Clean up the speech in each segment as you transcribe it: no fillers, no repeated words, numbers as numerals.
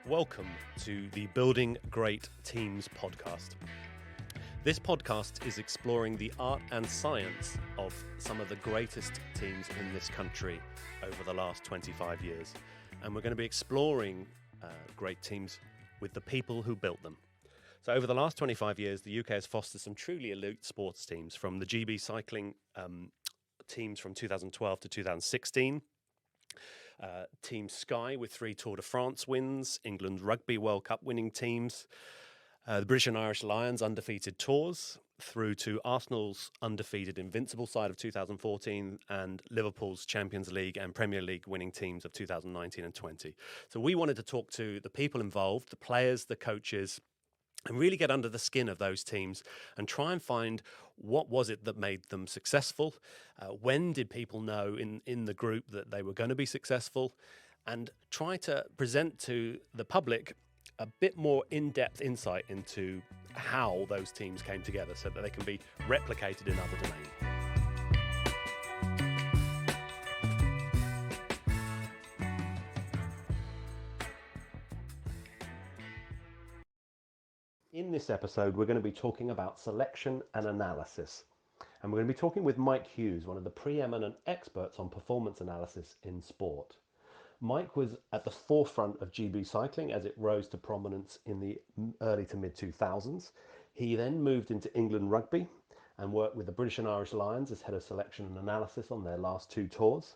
Welcome to the Building Great Teams podcast. This podcast is exploring the art and science of some of the greatest teams in this country over the last 25 years. And we're going to be exploring great teams with the people who built them. So over the last 25 years, the UK has fostered some truly elite sports teams, from the GB cycling teams from 2012 to 2016, Team Sky with 3 Tour de France wins, England Rugby World Cup winning teams, the British and Irish Lions undefeated tours, through to Arsenal's undefeated Invincible side of 2014 and Liverpool's Champions League and Premier League winning teams of 2019 and 20. So we wanted to talk to the people involved, the players, the coaches, and really get under the skin of those teams and try and find what was it that made them successful. When did people know in the group that they were going to be successful, and try to present to the public a bit more in-depth insight into how those teams came together so that they can be replicated in other domains. In this episode, we're going to be talking about selection and analysis. And we're going to be talking with Mike Hughes, one of the preeminent experts on performance analysis in sport. Mike was at the forefront of GB cycling as it rose to prominence in the early to mid-2000s. He then moved into England Rugby and worked with the British and Irish Lions as head of selection and analysis on their last 2 tours.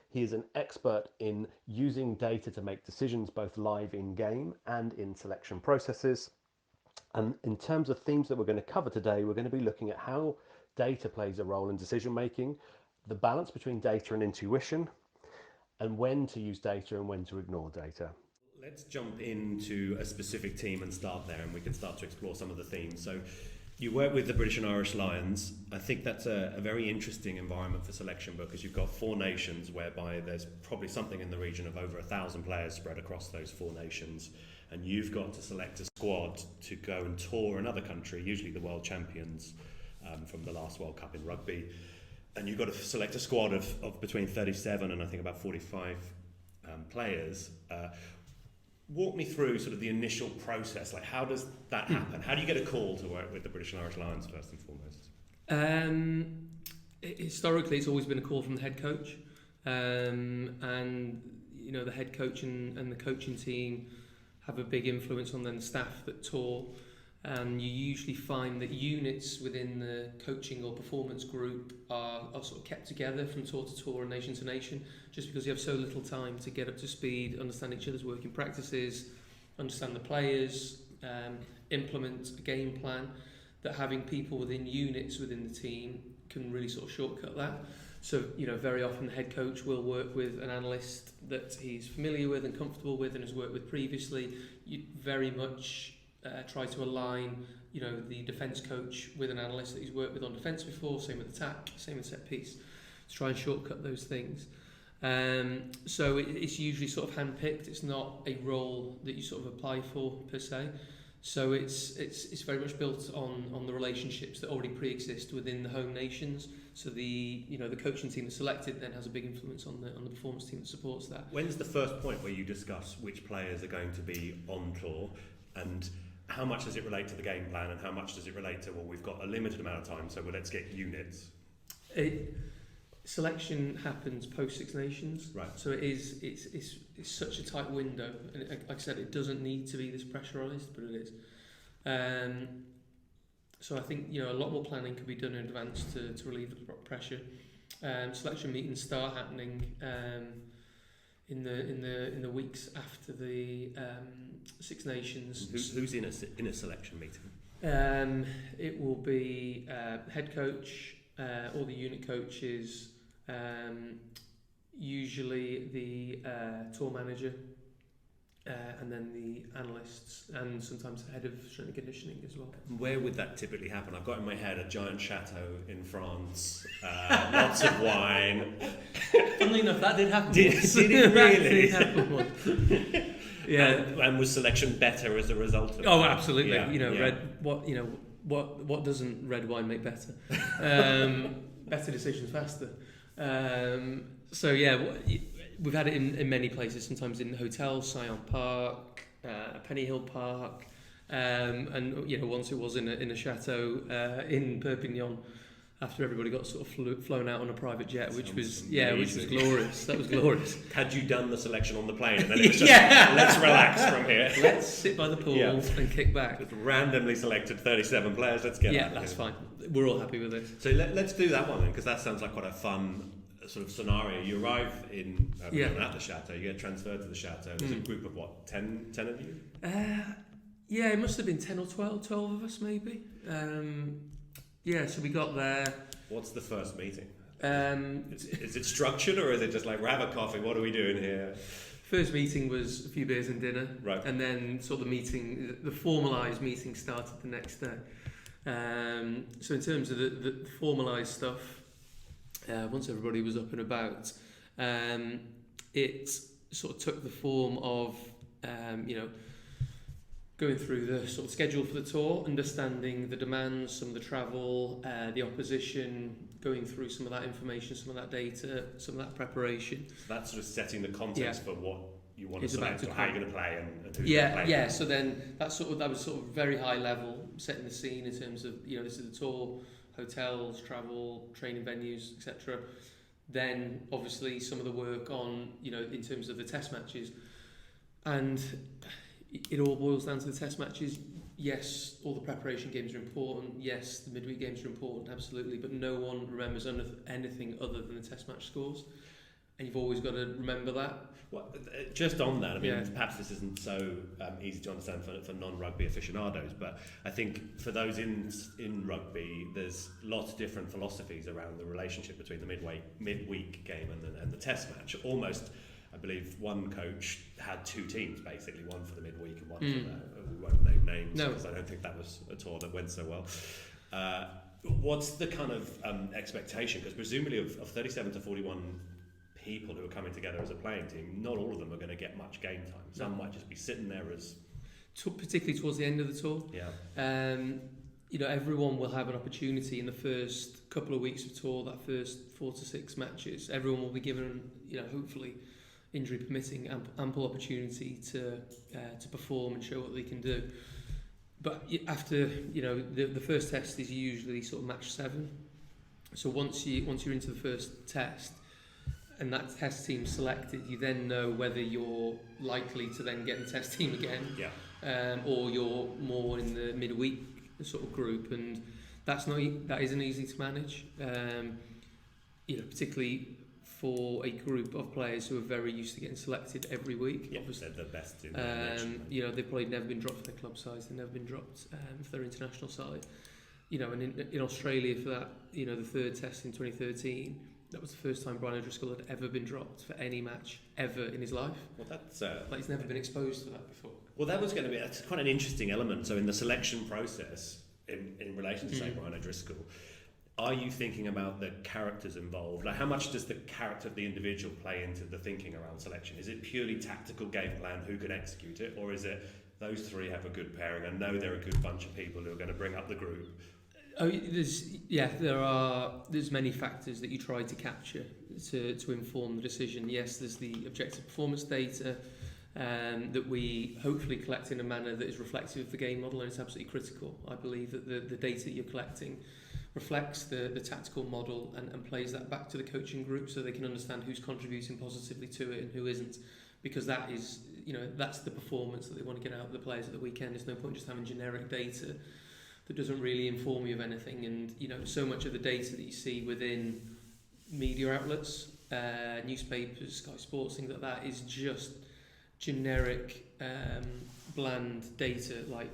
He is an expert in using data to make decisions both live in-game and in selection processes. And in terms of themes that we're going to cover today, we're going to be looking at how data plays a role in decision making, the balance between data and intuition, and when to use data and when to ignore data. Let's jump into a specific team and start there, and we can start to explore some of the themes. So you work with the British and Irish Lions. I think that's a very interesting environment for selection because you've got 4 nations whereby there's probably something in the region of over 1,000 players spread across those 4 nations. And you've got to select a squad to go and tour another country, usually the world champions from the last World Cup in rugby. And you've got to select a squad of between 37 and I think about 45 players. Walk me through sort of the initial process. Like, how does that happen? How do you get a call to work with the British and Irish Lions first and foremost? Historically, it's always been a call from the head coach. And, you know, the head coach and the coaching team have a big influence on the staff that tour, and you usually find that units within the coaching or performance group are sort of kept together from tour to tour and nation to nation, just because you have so little time to get up to speed, understand each other's working practices, understand the players, implement a game plan, that having people within units within the team can really sort of shortcut that. So, you know, very often the head coach will work with an analyst that he's familiar with and comfortable with and has worked with previously. You very much try to align, you know, the defence coach with an analyst that he's worked with on defence before, same with attack, same with set piece, to try and shortcut those things. So it's usually sort of handpicked. It's not a role that you sort of apply for per se. So it's very much built on the relationships that already pre-exist within the home nations. So the coaching team that's selected then has a big influence on the performance team that supports that. When's the first point where you discuss which players are going to be on tour, and how much does it relate to the game plan, and how much does it relate to, well, we've got a limited amount of time, so let's get units? Selection happens post Six Nations, right? So it's such a tight window, and like I said, it doesn't need to be this pressurised, but it is. So I think, you know, a lot more planning could be done in advance to relieve the pressure. Selection meetings start happening in the weeks after the Six Nations. Who's in a selection meeting? It will be head coach, all the unit coaches, usually the tour manager, and then the analysts, and sometimes the head of strength and conditioning as well. Where would that typically happen? I've got in my head a giant chateau in France, lots of wine. Funnily enough, that did happen. Did it really? That did happen once. Yeah. And was selection better as a result of that? Oh, absolutely. Yeah. What doesn't red wine make better? Better decisions faster. So yeah, we've had it in many places. Sometimes in hotels, Scion Park, Penny Hill Park, and once it was in a chateau in Perpignan. After everybody got sort of flown out on a private jet, which was glorious. That was glorious. Had you done the selection on the plane? And then it was just, let's relax from here. Let's sit by the pool and kick back. Just randomly selected 37 players. Let's get out of that's here. fine. We're all happy with it. So let's do that one then, because that sounds like quite a fun sort of scenario. You arrive in at the chateau. You get transferred to the chateau. There's a group of what, 10 of you? It must have been 10 or 12 of us maybe. So we got there. What's the first meeting? Is it structured, or is it just like, we'll have a coffee, what are we doing here? First meeting was a few beers and dinner. Right. And then sort of the formalised meeting started the next day. So in terms of the formalised stuff, once everybody was up and about, it sort of took the form of, going through the sort of schedule for the tour, understanding the demands, some of the travel, the opposition, going through some of that information, some of that data, some of that preparation. So that's sort of setting the context for what you want to It's select, about or to how you're going to play, and who's going to play. Yeah. So then that was sort of very high level, setting the scene in terms of this is the tour, hotels, travel, training venues, etc. Then obviously some of the work on in terms of the test matches, and it all boils down to the test matches. Yes, all the preparation games are important. Yes, the midweek games are important, absolutely. But no one remembers anything other than the test match scores. And you've always got to remember that. Well, just on that, I mean, perhaps this isn't so easy to understand for non-rugby aficionados, but I think for those in rugby, there's lots of different philosophies around the relationship between the midweek game and the test match. Almost, I believe one coach had two teams, basically, one for the midweek and one for we won't name names, because I don't think that was a tour that went so well. What's the kind of expectation? Because presumably of 37 to 41 people who are coming together as a playing team, not all of them are going to get much game time. Some might just be sitting there as... Particularly towards the end of the tour. Yeah. Everyone will have an opportunity in the first couple of weeks of tour, that first 4 to 6 matches. Everyone will be given, hopefully, injury permitting, ample opportunity to perform and show what they can do. But after the first test is usually sort of match 7. So once you're into the first test and that test team's selected, you then know whether you're likely to then get in the test team again, or you're more in the midweek sort of group, and that isn't easy to manage. Particularly for a group of players who are very used to getting selected every week. Yeah, they're the best in their nation. They've probably never been dropped for their club size, they've never been dropped for their international side. And in Australia for that, the third test in 2013, that was the first time Brian O'Driscoll had ever been dropped for any match ever in his life. Well, that's... he's never been exposed to that before. Well, that's quite an interesting element. So in the selection process, in relation to, say, Brian O'Driscoll, are you thinking about the characters involved? Like, how much does the character of the individual play into the thinking around selection? Is it purely tactical game plan, who can execute it? Or is it those three have a good pairing and know they're a good bunch of people who are going to bring up the group? There's many factors that you try to capture to inform the decision. Yes, there's the objective performance data that we hopefully collect in a manner that is reflective of the game model, and it's absolutely critical. I believe that the data that you're collecting reflects the tactical model and plays that back to the coaching group so they can understand who's contributing positively to it and who isn't, because that is, that's the performance that they want to get out of the players at the weekend. There's no point just having generic data that doesn't really inform you of anything. And so much of the data that you see within media outlets, newspapers, Sky Sports, things like that, is just generic, bland data like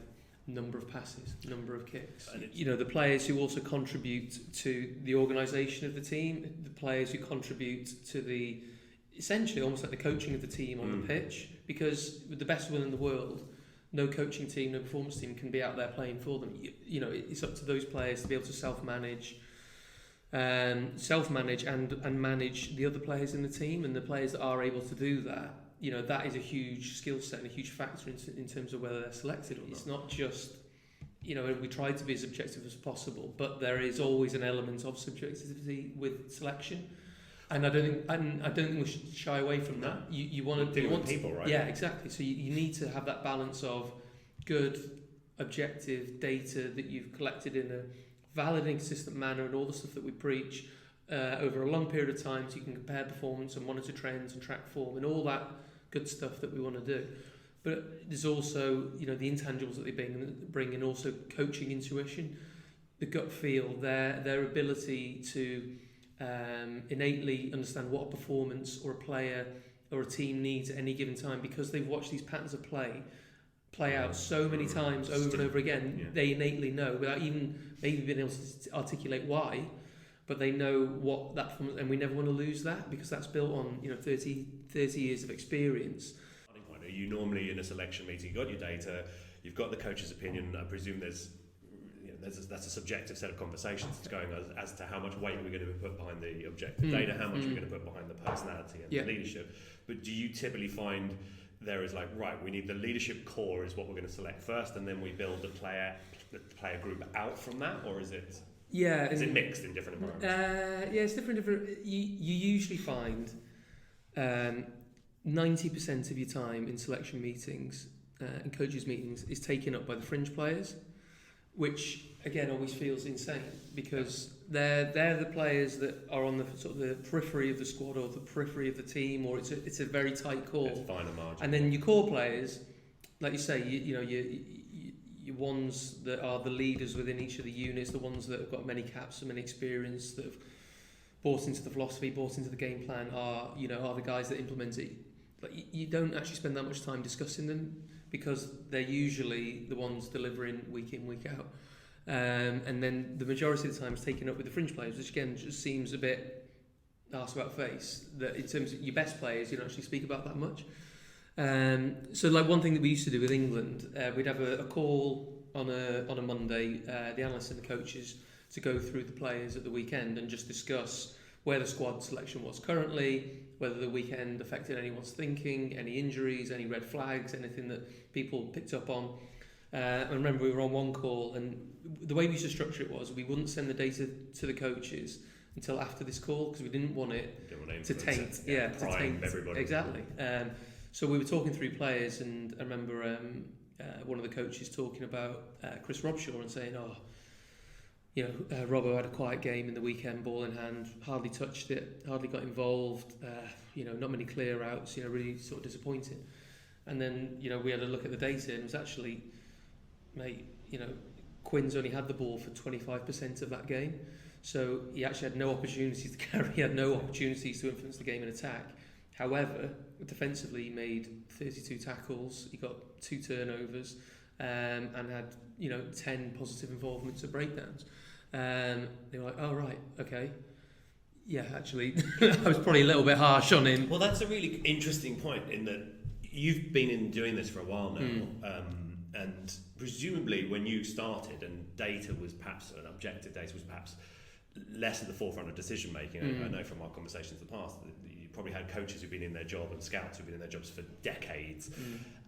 number of passes, number of kicks. The players who also contribute to the organisation of the team, the players who contribute to the, essentially almost like the coaching of the team on the pitch, because with the best will in the world, no coaching team, no performance team can be out there playing for them. It's up to those players to be able to self-manage and manage the other players in the team, and the players that are able to do that, that is a huge skill set and a huge factor in terms of whether they're selected or not. It's not just, we try to be as objective as possible, but there is always an element of subjectivity with selection. And I don't think we should shy away from that. You want to deal with people, right? Yeah, exactly. So you need to have that balance of good, objective data that you've collected in a valid and consistent manner, and all the stuff that we preach over a long period of time, so you can compare performance and monitor trends and track form and all that good stuff that we want to do. But there's also, the intangibles that they bring, and also coaching intuition, the gut feel, their ability to innately understand what a performance or a player or a team needs at any given time, because they've watched these patterns of play out so many times over and over again. Yeah. They innately know, without even maybe being able to articulate why, but they know what that performance, and we never want to lose that, because that's built on 30 years of experience. Are you normally in a selection meeting, you've got your data, you've got the coach's opinion, I presume that's a subjective set of conversations that's going on as to how much weight we're going to put behind the objective data, how much we're going to put behind the personality and the leadership. But do you typically find there is we need the leadership core is what we're going to select first, and then we build the player group out from that, or is it? Yeah, is it mixed in different environments? It's different. You usually find 90% of your time in selection meetings and coaches meetings is taken up by the fringe players, which again always feels insane, because they're the players that are on the sort of the periphery of the squad or the periphery of the team, or it's a very tight core. It's finer margin. And then your core players, like you say, your ones that are the leaders within each of the units, the ones that have got many caps and many experience, that have bought into the philosophy, bought into the game plan, are the guys that implement it. Like, you don't actually spend that much time discussing them, because they're usually the ones delivering week in, week out. And then the majority of the time is taken up with the fringe players, which again just seems a bit arse about face, that in terms of your best players, you don't actually speak about that much. So like one thing that we used to do with England, we'd have a call on a Monday, the analysts and the coaches, to go through the players at the weekend and just discuss where the squad selection was currently, whether the weekend affected anyone's thinking, any injuries, any red flags, anything that people picked up on. I remember we were on one call, and the way we used to structure it was we wouldn't send the data to the coaches until after this call, because we didn't want it to taint. To taint everybody. Exactly. So we were talking through players, and I remember one of the coaches talking about Chris Robshaw and saying, Robbo had a quiet game in the weekend, ball in hand, hardly touched it, hardly got involved, not many clear outs, really sort of disappointing. And then, we had a look at the data, and it was actually, Quinn's only had the ball for 25% of that game. So he actually had no opportunities to carry, he had no opportunities to influence the game in attack. However, defensively, he made 32 tackles, he got 2 turnovers, and had 10 positive involvements or breakdowns. They were like, oh right, okay, yeah, actually I was probably a little bit harsh on him. Well, that's a really interesting point, in that you've been doing this for a while now, and presumably when you started and data was perhaps, and objective data was perhaps less at the forefront of decision making. I know from our conversations in the past that you probably had coaches who've been in their job and scouts who've been in their jobs for decades,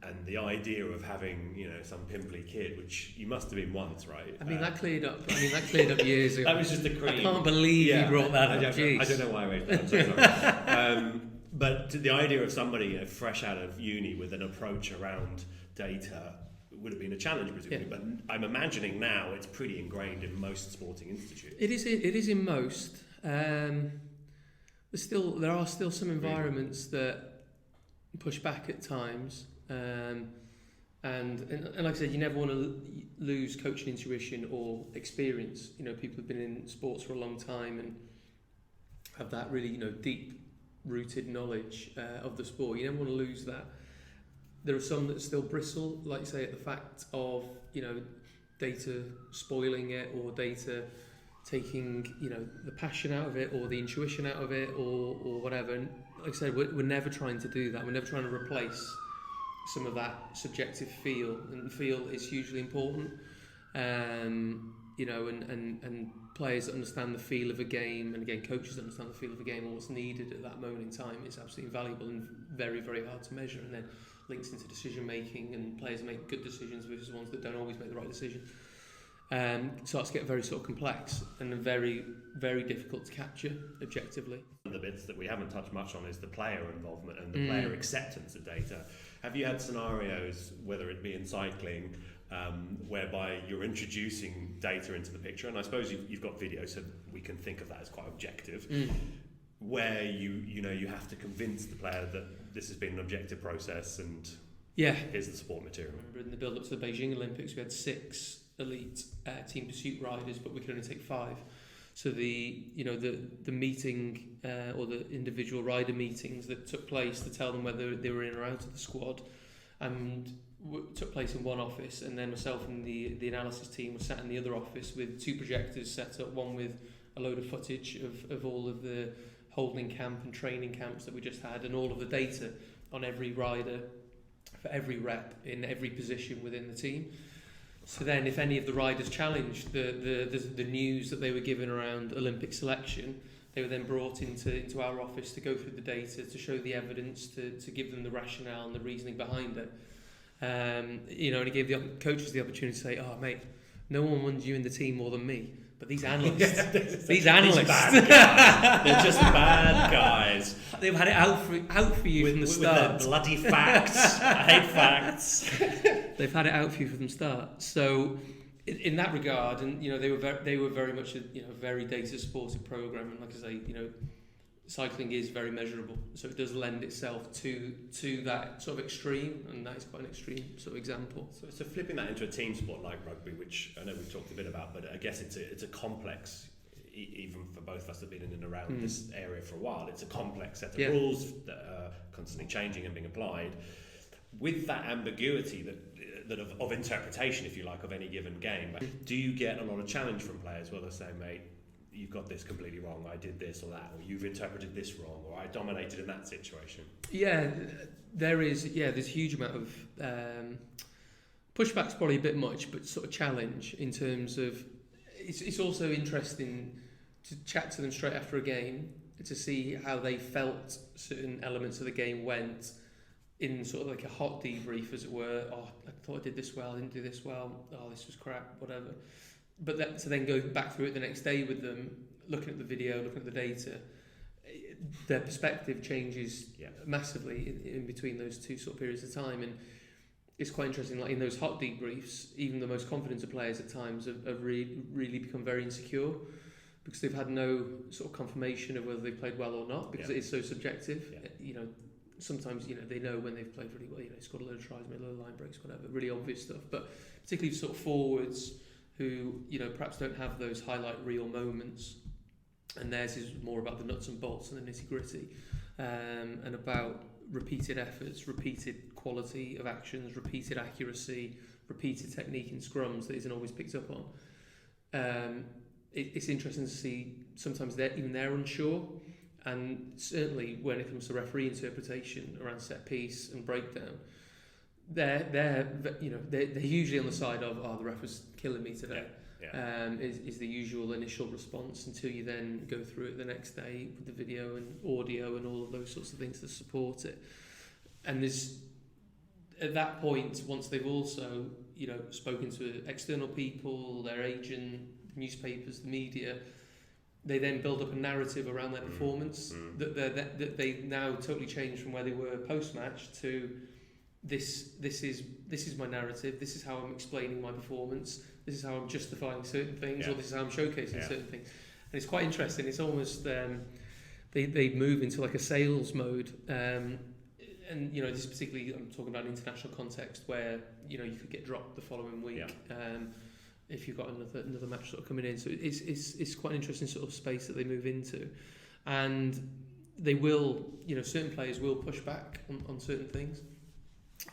and the idea of having some pimply kid, which you must have been once, right? I mean, that cleared up years ago. That was just a cream. I can't believe you brought that up. I don't know why I raised that. I'm so sorry. But the idea of somebody fresh out of uni with an approach around data would have been a challenge, presumably. Yeah. But I'm imagining now it's pretty ingrained in most sporting institutes. It is in most. There are still some environments that push back at times, and like I said, you never want to lose coaching intuition or experience. People have been in sports for a long time and have that really deep rooted knowledge of the sport. You never want to lose that. There are some that still bristle, like you say, at the fact of data spoiling it, or data taking the passion out of it, or the intuition out of it, or whatever. And like I said, we're never trying to do that. We're never trying to replace some of that subjective feel, and feel is hugely important. And players that understand the feel of a game, and again coaches that understand the feel of a game, and what's needed at that moment in time, is absolutely invaluable and very, very hard to measure, and then links into decision making, and players make good decisions versus ones that don't always make the right decision. starts to get very sort of complex and very, very difficult to capture objectively. One of the bits that we haven't touched much on is the player involvement and the player acceptance of data. Have you had scenarios, whether it be in cycling, whereby you're introducing data into the picture, and I suppose you've got video, so we can think of that as quite objective, where you have to convince the player that this has been an objective process and here's the support material. I remember in the build-up to the Beijing Olympics, we had 6 elite team pursuit riders, but we could only take 5. So the meeting or the individual rider meetings that took place to tell them whether they were in or out of the squad, and took place in one office, and then myself and the analysis team were sat in the other office with 2 projectors set up, one with a load of footage of all of the holding camp and training camps that we just had, and all of the data on every rider for every rep in every position within the team. So then if any of the riders challenged the news that they were given around Olympic selection, they were then brought into our office to go through the data, to show the evidence, to give them the rationale and the reasoning behind it. And it gave the coaches the opportunity to say, "Oh, mate, no one wants you in the team more than me. But these analysts, these bad guys. They're just bad guys. They've had it out for you from the start. With their bloody facts. I hate facts. They've had it out for you from the start. So, in that regard, and they were very much a very data supported program, and like I say, cycling is very measurable, so it does lend itself to that sort of extreme, and that is quite an extreme sort of example. So flipping that into a team sport like rugby, which I know we've talked a bit about, but I guess it's a complex, even for both of us that have been in and around this area for a while, it's a complex set of rules that are constantly changing and being applied. With that ambiguity that of interpretation, if you like, of any given game, do you get a lot of challenge from players where they say, "Mate, you've got this completely wrong, I did this or that, or you've interpreted this wrong, or I dominated in that situation"? Yeah, there's a huge amount of pushback's probably a bit much, but sort of challenge in terms of it's also interesting to chat to them straight after a game to see how they felt certain elements of the game went in sort of like a hot debrief, as it were. "Oh, I thought I did this well, I didn't do this well, oh, this was crap," whatever. But to then go back through it the next day with them, looking at the video, looking at the data, their perspective changes massively in between those 2 sort of periods of time. And it's quite interesting, like in those hot debriefs, even the most confident of players at times have really become very insecure because they've had no sort of confirmation of whether they played well or not, because it is so subjective. Sometimes they know when they've played really well, scored a load of tries, made a load of line breaks, whatever, really obvious stuff. But particularly sort of forwards who perhaps don't have those highlight reel moments, and theirs is more about the nuts and bolts and the nitty gritty, and about repeated efforts, repeated quality of actions, repeated accuracy, repeated technique in scrums that isn't always picked up on. It's interesting to see sometimes they're unsure, and certainly when it comes to referee interpretation around set piece and breakdown, they're usually on the side of, "Oh, the ref was killing me today." Is the usual initial response, until you then go through it the next day with the video and audio and all of those sorts of things to support it. And there's, at that point, once they've also spoken to external people, their agent, newspapers, the media, they then build up a narrative around their performance that they now totally change from where they were post-match to this is my narrative, this is how I'm explaining my performance, this is how I'm justifying certain things, or this is how I'm showcasing certain things. And it's quite interesting. It's almost they move into like a sales mode, and this is particularly, I'm talking about an international context where you could get dropped the following week if you've got another match sort of coming in. So it's quite an interesting sort of space that they move into, and they will, certain players will push back on certain things,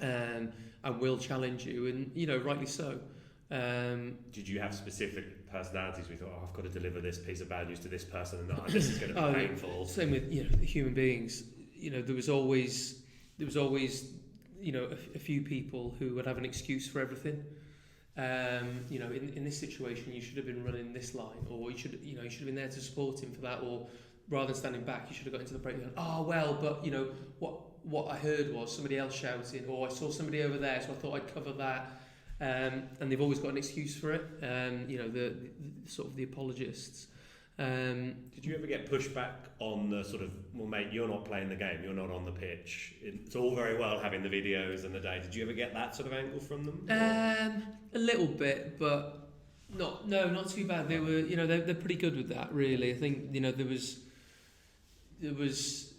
and will challenge you, and rightly so. Did you have specific personalities we thought, I've got to deliver this piece of bad news to this person, and this is going to be painful? Same with human beings. There was always a few people who would have an excuse for everything. In this situation, you should have been running this line, or you should have been there to support him for that, or rather than standing back, you should have got into the break and gone, but what I heard was somebody else shouting, or I saw somebody over there, so I thought I'd cover that. and they've always got an excuse for it. The sort of the apologists. Did you ever get pushback on the sort of, well, mate, you're not playing the game, you're not on the pitch. It's all very well having the videos and the data. Did you ever get that sort of angle from them? A little bit, but not too bad. They were, they're pretty good with that, really. I think, there was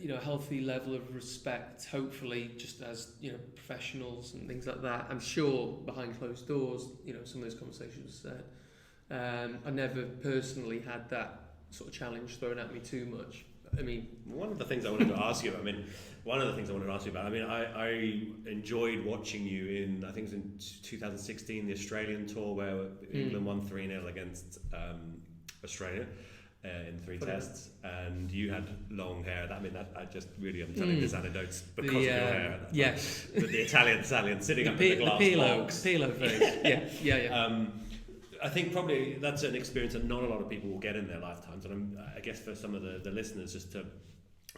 a healthy level of respect, hopefully, just as, professionals and things like that. I'm sure behind closed doors, some of those conversations were said. I never personally had that sort of challenge thrown at me too much. I mean, one of the things I wanted to ask you about, I enjoyed watching you in, I think it was in 2016, the Australian tour, where England won 3-0 against Australia in 3 tests, and you had long hair. I just really am telling this anecdote because of your hair. Yes. But the Italian sitting up in the glass box. The Pilo face. Yeah. I think probably that's an experience that not a lot of people will get in their lifetimes, and I guess for some of the listeners, just to,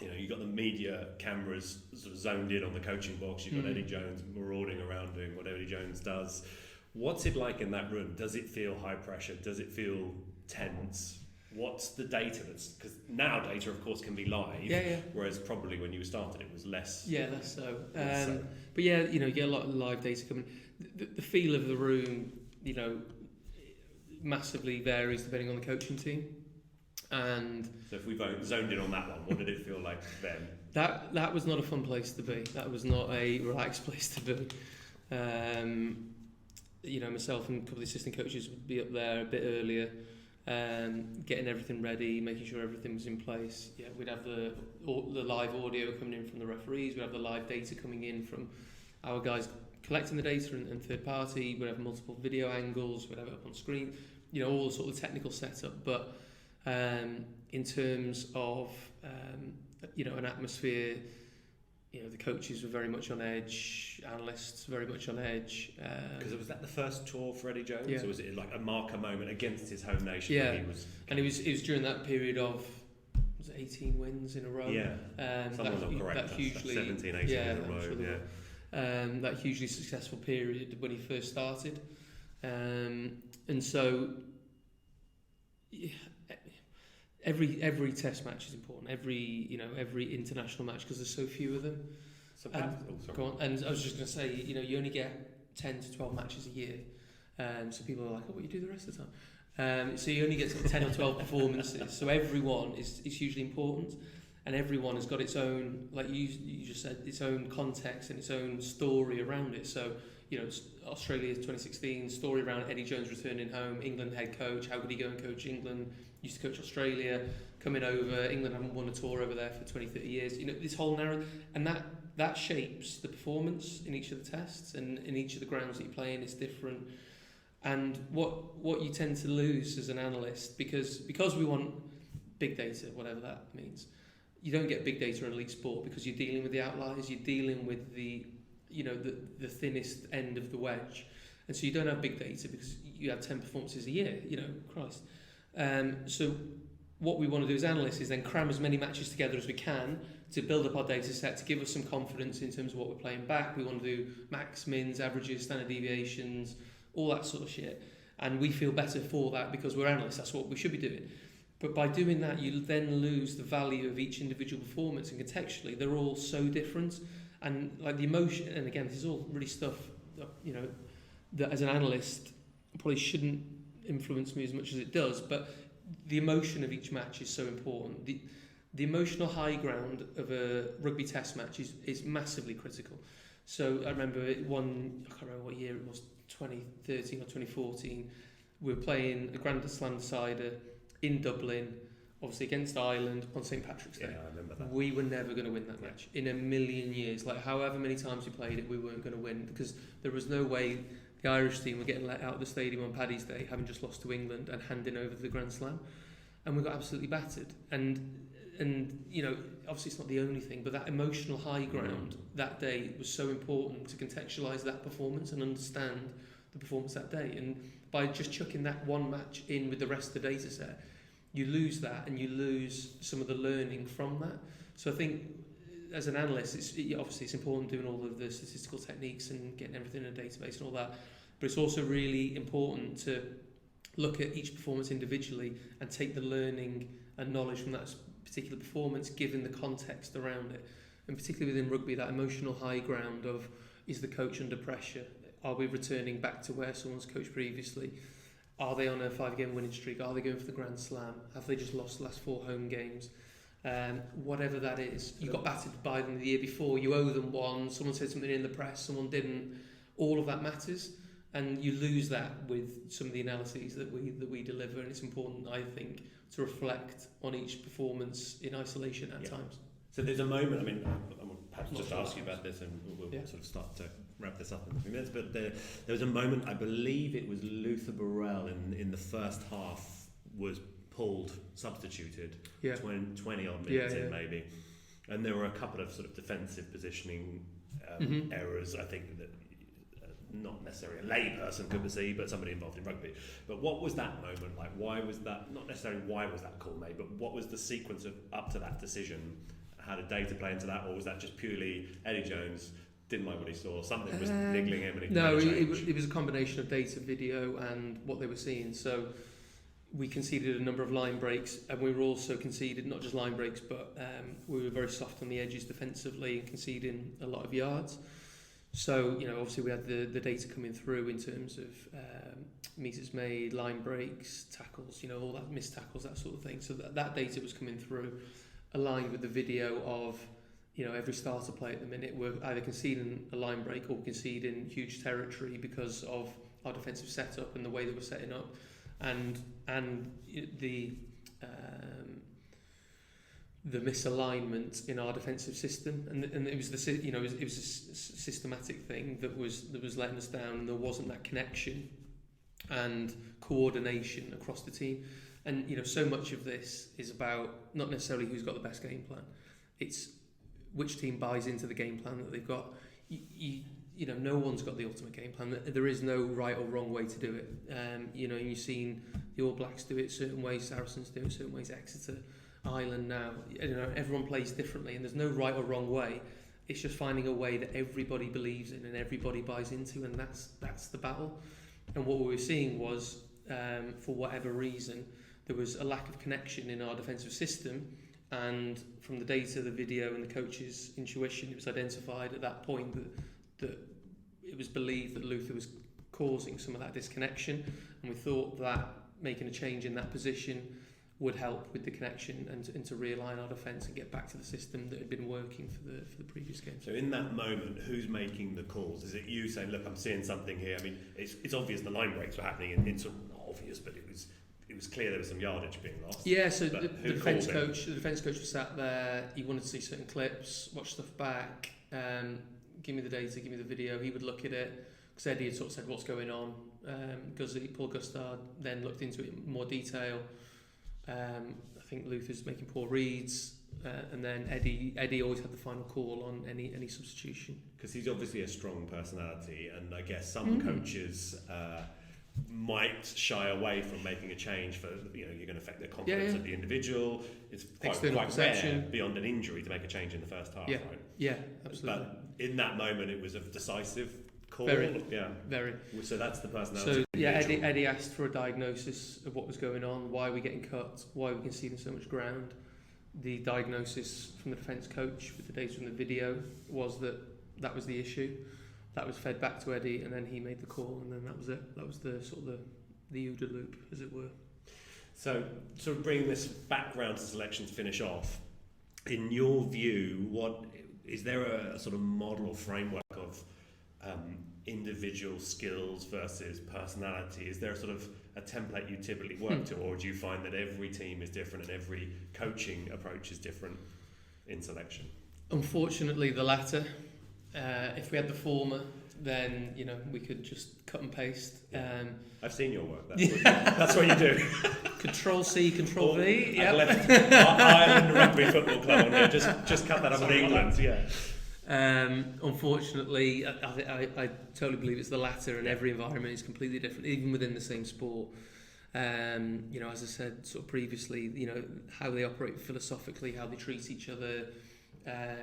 you got the media cameras sort of zoned in on the coaching box. You've got Eddie Jones marauding around doing what Eddie Jones does. What's it like in that room? Does it feel high pressure? Does it feel tense? What's the data because now data, of course, can be live, whereas probably when you started it was less. Yeah, less so. But yeah, you get a lot of live data coming. The feel of the room, massively varies depending on the coaching team. And so if we zoned in on that one, what did it feel like then? That was not a fun place to be. That was not a relaxed place to be. Myself and a couple of assistant coaches would be up there a bit earlier, getting everything ready, making sure everything was in place. Yeah, we'd have the live audio coming in from the referees. We'd have the live data coming in from our guys collecting the data and third party. We'd have multiple video angles. We'd have it up on screen. All the sort of technical setup. But in terms of an atmosphere, the coaches were very much on edge, analysts very much on edge. Because was that the first tour for Eddie Jones, or was it like a marker moment against his home nation? Yeah, and it was during that period of 18 wins in a row. Yeah, someone's not correct. That hugely, 17, 18 in a row. That hugely successful period when he first started, and so every test match is important. Every international match, because there's so few of them. Go on. And I was just going to say, you only get 10 to 12 matches a year, so people are like, oh, what do you do the rest of the time? So you only get sort of 10 or 12 performances. So everyone is hugely important. And everyone has got its own, like you just said, its own context and its own story around it. So, Australia's 2016 story around Eddie Jones returning home, England head coach. How could he go and coach England? Used to coach Australia, coming over. England haven't won a tour over there for 20, 30 years. This whole narrative, and that shapes the performance in each of the tests and in each of the grounds that you play in. It's different. And what you tend to lose as an analyst, because we want big data, whatever that means. You don't get big data in elite sport because you're dealing with the outliers, you're dealing with the thinnest end of the wedge. And so you don't have big data because you have 10 performances a year, Christ. So what we want to do as analysts is then cram as many matches together as we can to build up our data set, to give us some confidence in terms of what we're playing back. We want to do max, mins, averages, standard deviations, all that sort of shit. And we feel better for that because we're analysts, that's what we should be doing. But by doing that, you then lose the value of each individual performance, and contextually, they're all so different. And like the emotion, and again, this is all really stuff that as an analyst probably shouldn't influence me as much as it does. But the emotion of each match is so important. The emotional high ground of a rugby test match is massively critical. So I remember I can't remember what year it was, 2013 or 2014. We were playing a Grand Slam decider in Dublin, obviously against Ireland on St Patrick's Day. Yeah, I remember that. We were never going to win that match in a million years. Like however many times we played it, we weren't going to win because there was no way the Irish team were getting let out of the stadium on Paddy's Day, having just lost to England and handing over the Grand Slam, and we got absolutely battered. And obviously it's not the only thing, but that emotional high ground that day was so important to contextualise that performance and understand the performance that day. And by just chucking that one match in with the rest of the data set, you lose that and you lose some of the learning from that. So I think as an analyst, obviously it's important doing all of the statistical techniques and getting everything in a database and all that. but it's also really important to look at each performance individually and take the learning and knowledge from that particular performance, given the context around it. And particularly within rugby, that emotional high ground of, is the coach under pressure? Are we returning back to where someone's coached previously? Are they on a 5-game winning streak? Are they going for the Grand Slam? Have they just lost the last 4 home games? Whatever that is, you got battered by them the year before, you owe them one, someone said something in the press, someone didn't. All of that matters, and you lose that with some of the analyses that we deliver, and it's important, I think, to reflect on each performance in isolation at times. So there's a moment, I mean, I will perhaps just ask you about this, and we'll sort of start to wrap this up in a few minutes, but there was a moment, I believe it was Luther Burrell in the first half was pulled, substituted, 20 odd minutes in maybe, and there were a couple of sort of defensive positioning errors, I think, that not necessarily a lay person could see, but somebody involved in rugby. But what was that moment like? Why was that, not necessarily why was that call made, but what was the sequence of up to that decision? How did data play into that, or was that just purely Eddie Jones didn't like what he saw, something was niggling him and he No, it was a combination of data, video and what they were seeing. So we conceded a number of line breaks, and we were also conceded not just line breaks, but we were very soft on the edges defensively and conceding a lot of yards. So, you know, obviously we had the data coming through in terms of meters made, line breaks, tackles, you know, all that, missed tackles, that sort of thing. So that data was coming through, aligned with the video of, you know, every starter play at the minute. We're either conceding a line break or conceding huge territory because of our defensive setup and the way that we're setting up, and the misalignment in our defensive system, and it was it was a systematic thing that was letting us down, and there wasn't that connection and coordination across the team. And you know, so much of this is about not necessarily who's got the best game plan, it's which team buys into the game plan that they've got. You know, no one's got the ultimate game plan. There is no right or wrong way to do it. You know, you've seen the All Blacks do it certain ways, Saracens do it certain ways, Exeter, Ireland now. You know, everyone plays differently, and there's no right or wrong way. It's just finding a way that everybody believes in and everybody buys into, and that's the battle. And what we were seeing was, for whatever reason, there was a lack of connection in our defensive system, and from the data, the video, and the coach's intuition, it was identified at that point that it was believed that Luther was causing some of that disconnection, and we thought that making a change in that position would help with the connection and to realign our defence and get back to the system that had been working for the previous games. So in that moment, who's making the calls? Is it you saying, look, I'm seeing something here? I mean, it's obvious the line breaks were happening, and it's not obvious, but it was clear there was some yardage being lost. Yeah, so the defence coach was sat there, he wanted to see certain clips, watch stuff back, give me the data, give me the video. He would look at it, because Eddie had sort of said what's going on. Paul Gustard then looked into it in more detail. I think Luther's making poor reads, and then Eddie always had the final call on any substitution. Because he's obviously a strong personality, and I guess some coaches might shy away from making a change for, you know, you're going to affect the confidence of the individual. It's quite rare beyond an injury to make a change in the first half, right? Yeah, absolutely. But in that moment, it was a decisive call. Very. So that's the personality. So yeah, Eddie asked for a diagnosis of what was going on, why are we getting cut, why are we conceding so much ground. The diagnosis from the defence coach with the data from the video was that was the issue. That was fed back to Eddie, and then he made the call, and then that was it. That was the sort of the OODA loop, as it were. So, sort of bringing this background to selection to finish off, in your view, what is there a sort of model or framework of individual skills versus personality? Is there a sort of a template you typically work to, or do you find that every team is different and every coaching approach is different in selection? Unfortunately, the latter. If we had the former, then you know we could just cut and paste. I've seen your work. That's what you do. Control C, Control V. I've left Ireland Rugby Football Club on here. Just cut that up with England. Unfortunately, I totally believe it's the latter, and every environment is completely different, even within the same sport. You know, as I said sort of previously, you know, how they operate philosophically, how they treat each other.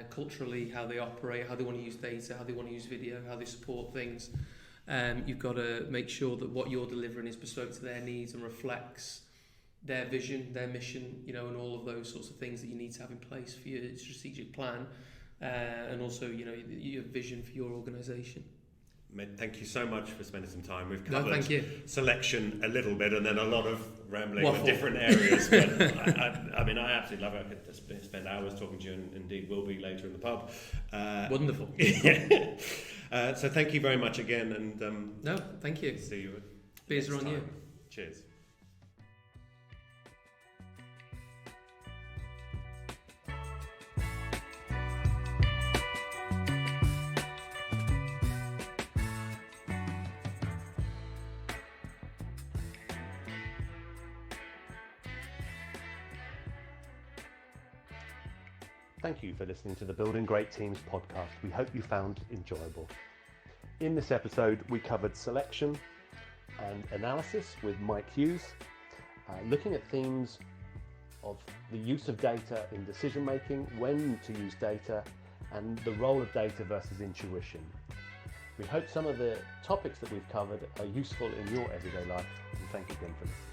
Culturally, how they operate, how they want to use data, how they want to use video, how they support things. You've got to make sure that what you're delivering is bespoke to their needs and reflects their vision, their mission, and all of those sorts of things that you need to have in place for your strategic plan, and also, your vision for your organisation. Thank you so much for spending some time. We've No, covered thank you. selection a little bit and then a lot of rambling Waffle. on different areas. But I absolutely love it. I could spend hours talking to you, and indeed will be later in the pub. Wonderful. So thank you very much again, and No, thank you. see you. Beers are next on you. time. Cheers. Thank you for listening to the Building Great Teams podcast. We hope you found it enjoyable. In this episode, we covered selection and analysis with Mike Hughes, looking at themes of the use of data in decision making, when to use data, and the role of data versus intuition. We hope some of the topics that we've covered are useful in your everyday life, and thank you again for listening.